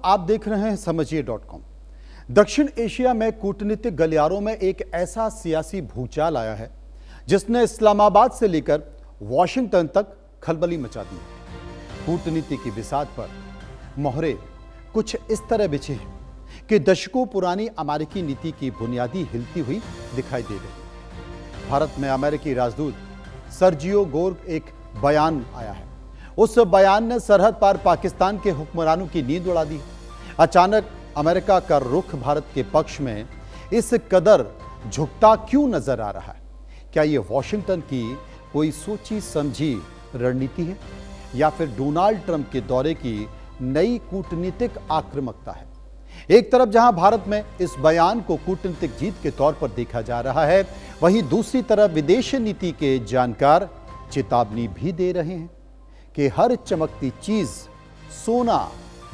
आप देख रहे हैं समझिए.com। दक्षिण एशिया में कूटनीतिक गलियारों में एक ऐसा सियासी भूचाल आया है जिसने इस्लामाबाद से लेकर वॉशिंगटन तक खलबली मचा दी है। कूटनीति की बिसात पर मोहरे कुछ इस तरह बिछे हैं कि दशकों पुरानी अमेरिकी नीति की बुनियादी हिलती हुई दिखाई दे रही। भारत में अमेरिकी राजदूत सर्जियो गोर एक बयान आया है। उस बयान ने सरहद पार पाकिस्तान के हुक्मरानों की नींद उड़ा दी। अचानक अमेरिका का रुख भारत के पक्ष में इस कदर झुकता क्यों नजर आ रहा है? क्या यह वॉशिंगटन की कोई सोची समझी रणनीति है या फिर डोनाल्ड ट्रंप के दौरे की नई कूटनीतिक आक्रामकता है? एक तरफ जहां भारत में इस बयान को कूटनीतिक जीत के तौर पर देखा जा रहा है, वहीं दूसरी तरफ विदेश नीति के जानकार चेतावनी भी दे रहे हैं कि हर चमकती चीज सोना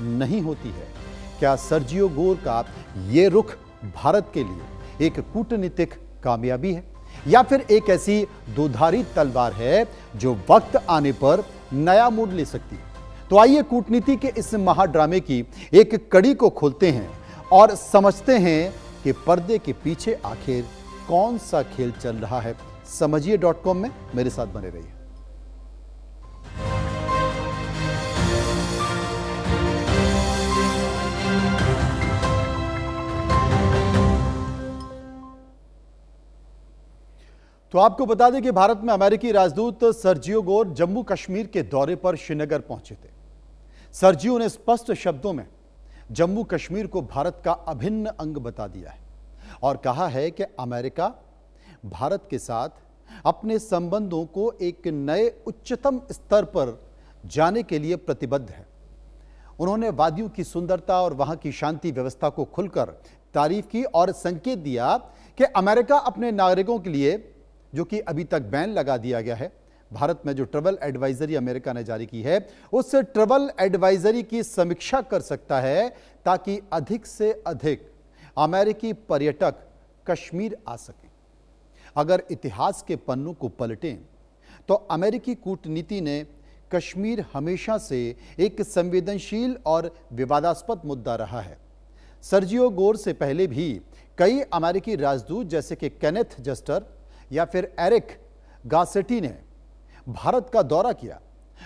नहीं होती है। क्या सर्जियो गोर का यह रुख भारत के लिए एक कूटनीतिक कामयाबी है या फिर एक ऐसी दोधारी तलवार है जो वक्त आने पर नया मोड़ ले सकती है? तो आइए कूटनीति के इस महाड्रामे की एक कड़ी को खोलते हैं और समझते हैं कि पर्दे के पीछे आखिर कौन सा खेल चल रहा है। समझिए.com में मेरे साथ बने रहिए। तो आपको बता दें कि भारत में अमेरिकी राजदूत सर्जियो गोर जम्मू कश्मीर के दौरे पर श्रीनगर पहुंचे थे। सर्जियो ने स्पष्ट शब्दों में जम्मू कश्मीर को भारत का अभिन्न अंग बता दिया है और कहा है कि अमेरिका भारत के साथ अपने संबंधों को एक नए उच्चतम स्तर पर जाने के लिए प्रतिबद्ध है। उन्होंने वादियों की सुंदरता और वहां की शांति व्यवस्था को खुलकर तारीफ की और संकेत दिया कि अमेरिका अपने नागरिकों के लिए, जो कि अभी तक बैन लगा दिया गया है, भारत में जो ट्रैवल एडवाइजरी अमेरिका ने जारी की है, उस ट्रैवल एडवाइजरी की समीक्षा कर सकता है ताकि अधिक से अधिक अमेरिकी पर्यटक कश्मीर आ सकें। अगर इतिहास के पन्नों को पलटें तो अमेरिकी कूटनीति ने कश्मीर हमेशा से एक संवेदनशील और विवादास्पद मुद्दा रहा है। सर्जियो गोर से पहले भी कई अमेरिकी राजदूत जैसे कि केनेथ जस्टर या फिर एरिक गासेटी ने भारत का दौरा किया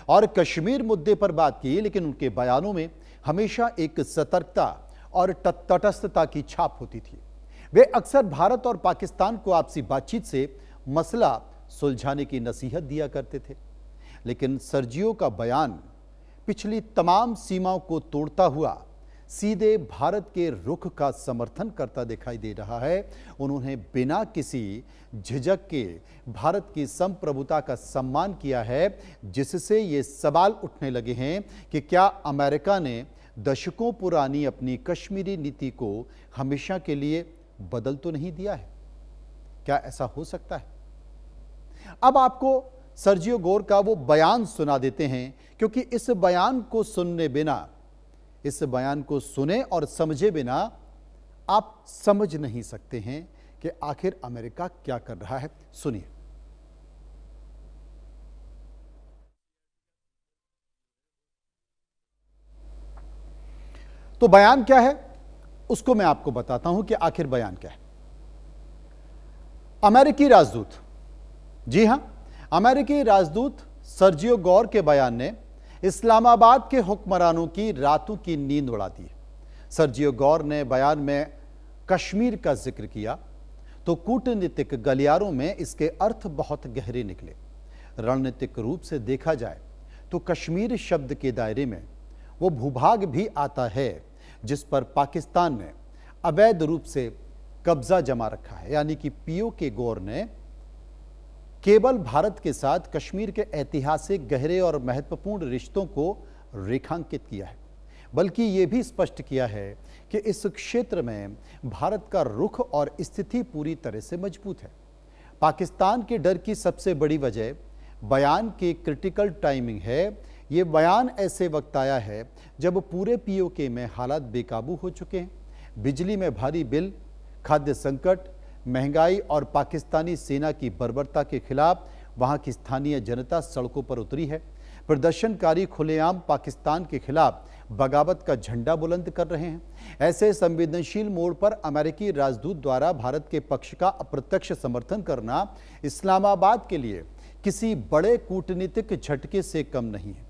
और कश्मीर मुद्दे पर बात की, लेकिन उनके बयानों में हमेशा एक सतर्कता और तटस्थता की छाप होती थी। वे अक्सर भारत और पाकिस्तान को आपसी बातचीत से मसला सुलझाने की नसीहत दिया करते थे। लेकिन सर्जियो का बयान पिछली तमाम सीमाओं को तोड़ता हुआ सीधे भारत के रुख का समर्थन करता दिखाई दे रहा है। उन्होंने बिना किसी झिझक के भारत की संप्रभुता का सम्मान किया है, जिससे ये सवाल उठने लगे हैं कि क्या अमेरिका ने दशकों पुरानी अपनी कश्मीरी नीति को हमेशा के लिए बदल तो नहीं दिया है? क्या ऐसा हो सकता है? अब आपको सर्जियो गोर का वो बयान सुना देते हैं, क्योंकि इस बयान को सुनने बिना, इस बयान को सुने और समझे बिना आप समझ नहीं सकते हैं कि आखिर अमेरिका क्या कर रहा है। सुनिए। तो बयान क्या है उसको मैं आपको बताता हूं कि आखिर बयान क्या है। अमेरिकी राजदूत, जी हां, अमेरिकी राजदूत सर्जियो गोर के बयान ने इस्लामाबाद के हुक्मरानों की रातों की नींद उड़ा दी। सर्जियो गोर ने बयान में कश्मीर का जिक्र किया तो कूटनीतिक गलियारों में इसके अर्थ बहुत गहरे निकले। रणनीतिक रूप से देखा जाए तो कश्मीर शब्द के दायरे में वो भूभाग भी आता है जिस पर पाकिस्तान ने अवैध रूप से कब्जा जमा रखा है। यानी कि पीओ के गोर ने केवल भारत के साथ कश्मीर के ऐतिहासिक गहरे और महत्वपूर्ण रिश्तों को रेखांकित किया है, बल्कि यह भी स्पष्ट किया है कि इस क्षेत्र में भारत का रुख और स्थिति पूरी तरह से मजबूत है। पाकिस्तान के डर की सबसे बड़ी वजह बयान की क्रिटिकल टाइमिंग है। ये बयान ऐसे वक्त आया है जब पूरे पीओके में हालात बेकाबू हो चुके हैं। बिजली में भारी बिल, खाद्य संकट, महंगाई और पाकिस्तानी सेना की बर्बरता के खिलाफ वहां की स्थानीय जनता सड़कों पर उतरी है। प्रदर्शनकारी खुलेआम पाकिस्तान के खिलाफ बगावत का झंडा बुलंद कर रहे हैं। ऐसे संवेदनशील मोड़ पर अमेरिकी राजदूत द्वारा भारत के पक्ष का अप्रत्यक्ष समर्थन करना इस्लामाबाद के लिए किसी बड़े कूटनीतिक झटके से कम नहीं है।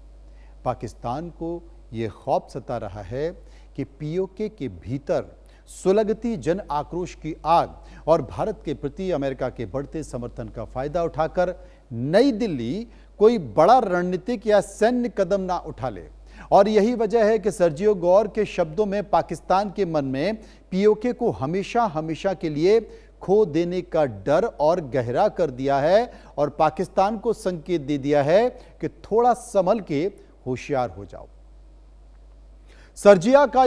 पाकिस्तान को यह खौफ सता रहा है कि पीओके के भीतर सुलगती जन आक्रोश की आग और भारत के प्रति अमेरिका के बढ़ते समर्थन का फायदा उठाकर नई दिल्ली कोई बड़ा रणनीतिक या सैन्य कदम ना उठा ले। और यही वजह है कि सर्जियो गौर के शब्दों में पाकिस्तान के मन में पीओके को हमेशा हमेशा के लिए खो देने का डर और गहरा कर दिया है और पाकिस्तान को संकेत दे दिया है कि थोड़ा संभल के होशियार हो जाओ। सर्जियो का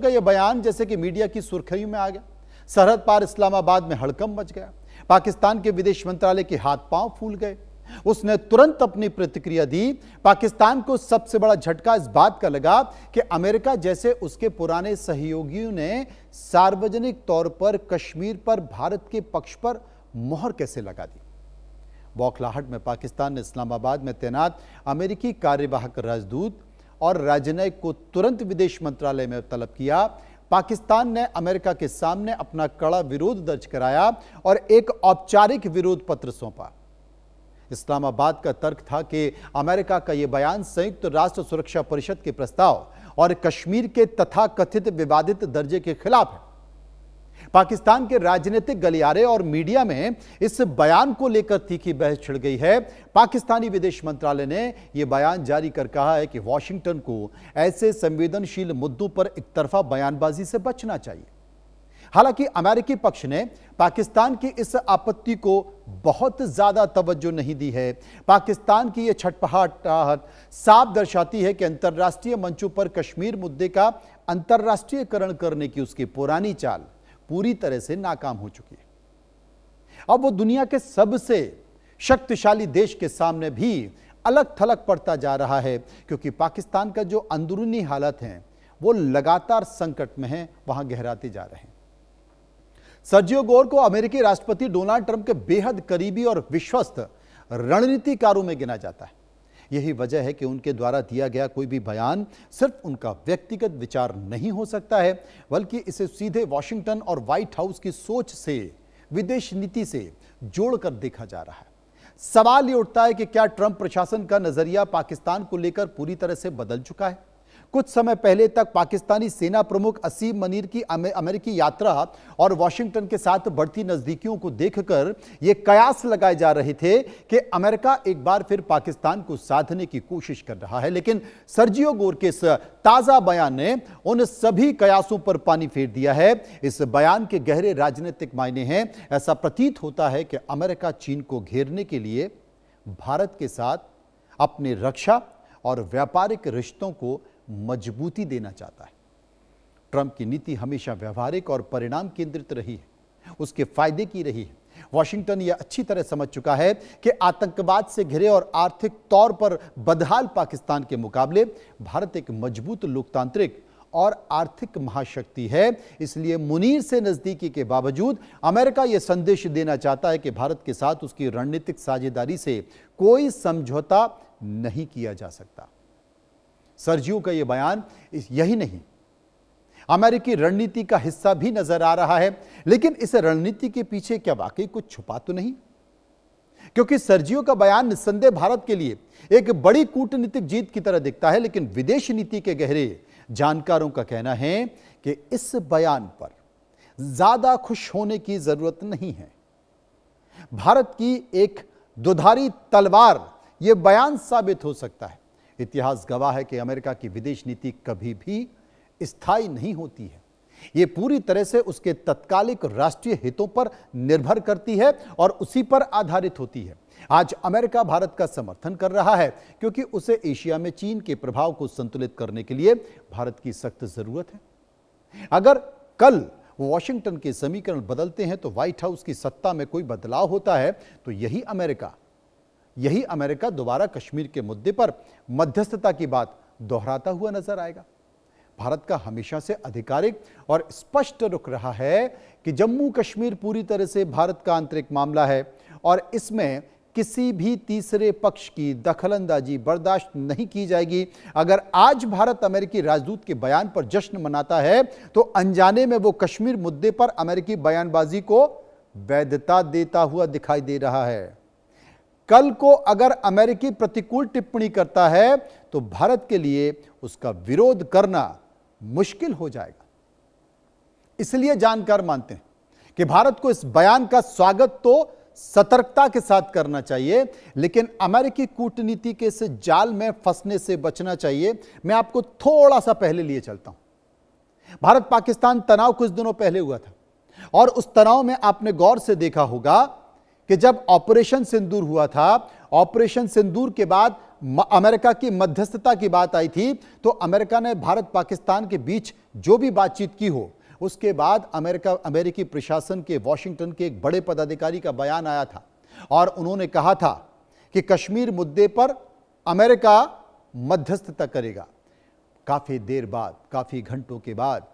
यह बयान जैसे कि मीडिया की सुर्खियों में आ गया। सरहद पार इस्लामाबाद में हड़कंप मच गया। पाकिस्तान के विदेश मंत्रालय के हाथ पांव फूल गए। उसने तुरंत अपनी प्रतिक्रिया दी। पाकिस्तान को सबसे बड़ा झटका इस बात का लगा कि अमेरिका जैसे उसके पुराने सहयोगियों ने सार्वजनिक तौर पर कश्मीर पर भारत के पक्ष पर मोहर कैसे लगा दी। बौखलाहट में पाकिस्तान ने इस्लामाबाद में तैनात अमेरिकी कार्यवाहक राजदूत और राजनयिक को तुरंत विदेश मंत्रालय में तलब किया। पाकिस्तान ने अमेरिका के सामने अपना कड़ा विरोध दर्ज कराया और एक औपचारिक विरोध पत्र सौंपा। इस्लामाबाद का तर्क था कि अमेरिका का यह बयान संयुक्त राष्ट्र सुरक्षा परिषद के प्रस्ताव और कश्मीर के तथाकथित विवादित दर्जे के खिलाफ है। पाकिस्तान के राजनीतिक गलियारे और मीडिया में इस बयान को लेकर तीखी बहस छिड़ गई है। पाकिस्तानी विदेश मंत्रालय ने यह बयान जारी कर कहा है कि वॉशिंगटन को ऐसे संवेदनशील मुद्दों पर एकतरफा बयानबाजी से बचना चाहिए। हालांकि अमेरिकी पक्ष ने पाकिस्तान की इस आपत्ति को बहुत ज्यादा तवज्जो नहीं दी है। पाकिस्तान की यह छटपटाहट साफ दर्शाती है कि अंतर्राष्ट्रीय मंचों पर कश्मीर मुद्दे का अंतर्राष्ट्रीयकरण करने की उसकी पुरानी चाल पूरी तरह से नाकाम हो चुकी है। अब वो दुनिया के सबसे शक्तिशाली देश के सामने भी अलग थलग पड़ता जा रहा है, क्योंकि पाकिस्तान का जो अंदरूनी हालात हैं वो लगातार संकट में हैं, वहां गहराते जा रहे हैं। सर्जियो गोर को अमेरिकी राष्ट्रपति डोनाल्ड ट्रंप के बेहद करीबी और विश्वस्त रणनीतिकारों में गिना जाता है। यही वजह है कि उनके द्वारा दिया गया कोई भी बयान सिर्फ उनका व्यक्तिगत विचार नहीं हो सकता है, बल्कि इसे सीधे वॉशिंगटन और व्हाइट हाउस की सोच से, विदेश नीति से जोड़कर देखा जा रहा है। सवाल ये उठता है कि क्या ट्रंप प्रशासन का नजरिया पाकिस्तान को लेकर पूरी तरह से बदल चुका है। कुछ समय पहले तक पाकिस्तानी सेना प्रमुख असीम मनीर की अमेरिकी यात्रा और वॉशिंगटन के साथ बढ़ती नजदीकियों को देखकर यह कयास लगाए जा रहे थे कि अमेरिका एक बार फिर पाकिस्तान को साधने की कोशिश कर रहा है। लेकिन सर्जियो गोर के इस ताजा बयान ने उन सभी कयासों पर पानी फेर दिया है। इस बयान के गहरे राजनीतिक मायने हैं। ऐसा प्रतीत होता है कि अमेरिका चीन को घेरने के लिए भारत के साथ अपने रक्षा और व्यापारिक रिश्तों को मजबूती देना चाहता है। ट्रंप की नीति हमेशा व्यवहारिक और परिणाम केंद्रित रही है, उसके फायदे की रही है। वॉशिंगटन यह अच्छी तरह समझ चुका है कि आतंकवाद से घिरे और आर्थिक तौर पर बदहाल पाकिस्तान के मुकाबले भारत एक मजबूत लोकतांत्रिक और आर्थिक महाशक्ति है। इसलिए मुनीर से नजदीकी के बावजूद अमेरिका यह संदेश देना चाहता है कि भारत के साथ उसकी रणनीतिक साझेदारी से कोई समझौता नहीं किया जा सकता। सर्जियो का यह बयान यही नहीं, अमेरिकी रणनीति का हिस्सा भी नजर आ रहा है। लेकिन इस रणनीति के पीछे क्या वाकई कुछ छुपा तो नहीं? क्योंकि सर्जियो का बयान निस्संदेह भारत के लिए एक बड़ी कूटनीतिक जीत की तरह दिखता है, लेकिन विदेश नीति के गहरे जानकारों का कहना है कि इस बयान पर ज्यादा खुश होने की जरूरत नहीं है। भारत की एक दुधारी तलवार यह बयान साबित हो सकता है। इतिहास गवाह है कि अमेरिका की विदेश नीति कभी भी स्थायी नहीं होती है। यह पूरी तरह से उसके तत्कालिक राष्ट्रीय हितों पर निर्भर करती है और उसी पर आधारित होती है। आज अमेरिका भारत का समर्थन कर रहा है क्योंकि उसे एशिया में चीन के प्रभाव को संतुलित करने के लिए भारत की सख्त जरूरत है। अगर कल वॉशिंगटन के समीकरण बदलते हैं तो व्हाइट हाउस की सत्ता में कोई बदलाव होता है तो यही अमेरिका दोबारा कश्मीर के मुद्दे पर मध्यस्थता की बात दोहराता हुआ नजर आएगा। भारत का हमेशा से आधिकारिक और स्पष्ट रुख रहा है कि जम्मू कश्मीर पूरी तरह से भारत का आंतरिक मामला है और इसमें किसी भी तीसरे पक्ष की दखलंदाजी बर्दाश्त नहीं की जाएगी। अगर आज भारत अमेरिकी राजदूत के बयान पर जश्न मनाता है तो अनजाने में वो कश्मीर मुद्दे पर अमेरिकी बयानबाजी को वैधता देता हुआ दिखाई दे रहा है। कल को अगर अमेरिकी प्रतिकूल टिप्पणी करता है तो भारत के लिए उसका विरोध करना मुश्किल हो जाएगा। इसलिए जानकार मानते हैं कि भारत को इस बयान का स्वागत तो सतर्कता के साथ करना चाहिए, लेकिन अमेरिकी कूटनीति के इस जाल में फंसने से बचना चाहिए। मैं आपको थोड़ा सा पहले लिए चलता हूं। भारत पाकिस्तान तनाव कुछ दिनों पहले हुआ था और उस तनाव में आपने गौर से देखा होगा कि जब ऑपरेशन सिंदूर हुआ था, ऑपरेशन सिंदूर के बाद अमेरिका की मध्यस्थता की बात आई थी, तो अमेरिका ने भारत पाकिस्तान के बीच जो भी बातचीत की हो, उसके बाद अमेरिकी प्रशासन के वॉशिंगटन के एक बड़े पदाधिकारी का बयान आया था और उन्होंने कहा था कि कश्मीर मुद्दे पर अमेरिका मध्यस्थता करेगा। काफी देर बाद, काफी घंटों के बाद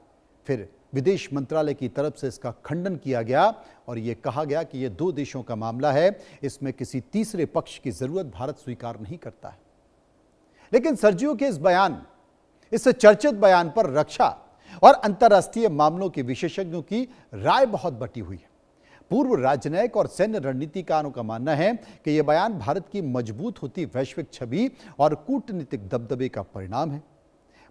फिर विदेश मंत्रालय की तरफ से इसका खंडन किया गया और यह कहा गया कि यह दो देशों का मामला है, इसमें किसी तीसरे पक्ष की जरूरत भारत स्वीकार नहीं करता है। लेकिन सर्जियो के इस बयान, इस चर्चित बयान पर रक्षा और अंतर्राष्ट्रीय मामलों के विशेषज्ञों की राय बहुत बटी हुई है। पूर्व राजनयिक और सैन्य रणनीतिकारों का मानना है कि यह बयान भारत की मजबूत होती वैश्विक छवि और कूटनीतिक दबदबे का परिणाम है।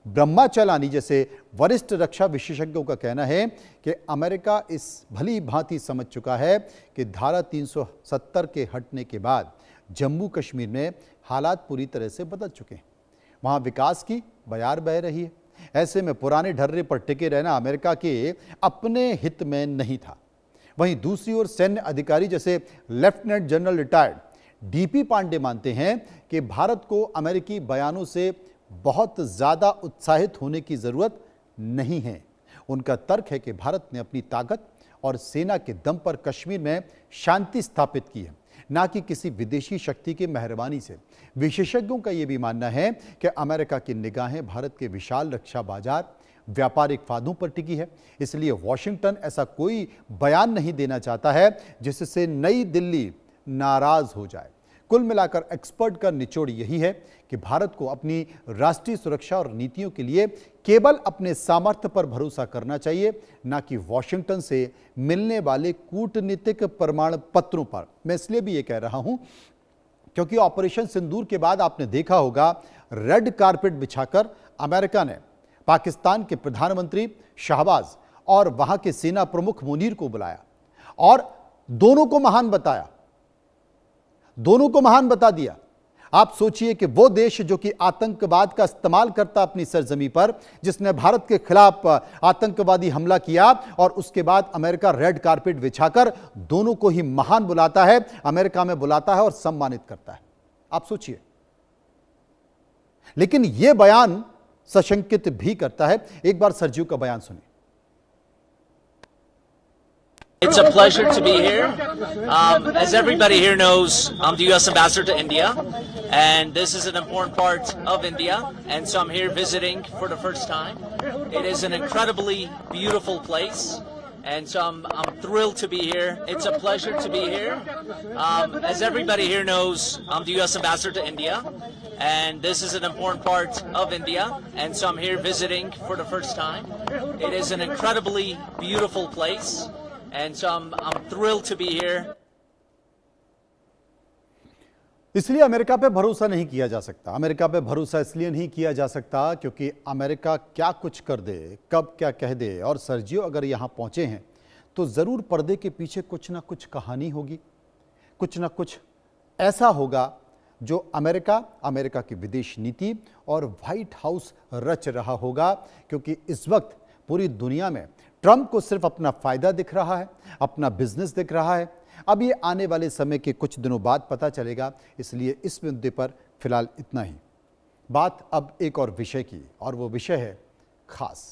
ब्रह्माचलानी जैसे वरिष्ठ रक्षा विशेषज्ञों का कहना है कि अमेरिका इस भली भांति समझ चुका है कि धारा 370 के हटने के बाद जम्मू कश्मीर में हालात पूरी तरह से बदल चुके हैं। वहां विकास की बयार बह रही है। ऐसे में पुराने ढर्रे पर टिके रहना अमेरिका के अपने हित में नहीं था। वहीं दूसरी ओर सैन्य अधिकारी जैसे lieutenant general retired DP Pandey मानते हैं कि भारत को अमेरिकी बयानों से बहुत ज्यादा उत्साहित होने की जरूरत नहीं है। उनका तर्क है कि भारत ने अपनी ताकत और सेना के दम पर कश्मीर में शांति स्थापित की है, ना कि किसी विदेशी शक्ति की मेहरबानी से। विशेषज्ञों का यह भी मानना है कि अमेरिका की निगाहें भारत के विशाल रक्षा बाजार, व्यापारिक फायदों पर टिकी है। इसलिए वॉशिंगटन ऐसा कोई बयान नहीं देना चाहता है जिससे नई दिल्ली नाराज हो जाए। कुल मिलाकर एक्सपर्ट का निचोड़ यही है कि भारत को अपनी राष्ट्रीय सुरक्षा और नीतियों के लिए केवल अपने सामर्थ्य पर भरोसा करना चाहिए, ना कि वॉशिंगटन से मिलने वाले कूटनीतिक प्रमाण पत्रों पर। मैं इसलिए भी ये कह रहा हूं क्योंकि ऑपरेशन सिंदूर के बाद आपने देखा होगा रेड कारपेट बिछाकर अमेरिका ने पाकिस्तान के प्रधानमंत्री शहबाज और वहां के सेना प्रमुख मुनीर को बुलाया और दोनों को महान बताया, दोनों को महान बता दिया। आप सोचिए कि वो देश जो कि आतंकवाद का इस्तेमाल करता अपनी सरजमी पर, जिसने भारत के खिलाफ आतंकवादी हमला किया और उसके बाद अमेरिका रेड कारपेट बिछाकर दोनों को ही महान बुलाता है, अमेरिका में बुलाता है और सम्मानित करता है। आप सोचिए। लेकिन यह बयान सशंकित भी करता है। एक बार सर्जियो का बयान सुनिए। It's a pleasure to be here. As everybody here knows, I'm the U.S. Ambassador to India, and this is an important part of India, and so I'm here visiting for the first time. It is an incredibly beautiful place, and so I'm thrilled to be here. It's a pleasure to be here. As everybody here knows, I'm the U.S. Ambassador to India, and this is an important part of India, and so I'm here visiting for the first time. It is an incredibly beautiful place. And so I'm thrilled to be here. इसलिए America पे भरोसा नहीं किया जा सकता। America पे भरोसा इसलिए नहीं किया जा सकता क्योंकि अमेरिका क्या कुछ कर दे, कब क्या कह दे। और सर्जियो अगर यहां पहुंचे हैं तो जरूर पर्दे के पीछे कुछ ना कुछ कहानी होगी, कुछ ना कुछ ऐसा होगा जो अमेरिका की विदेश नीति और व्हाइट हाउस रच रहा होगा। क्योंकि इस वक्त पूरी दुनिया में ट्रंप को सिर्फ अपना फायदा दिख रहा है, अपना बिजनेस दिख रहा है। अब ये आने वाले समय के कुछ दिनों बाद पता चलेगा। इसलिए इस मुद्दे पर फिलहाल इतना ही। बात अब एक और विषय की, और वो विषय है खास।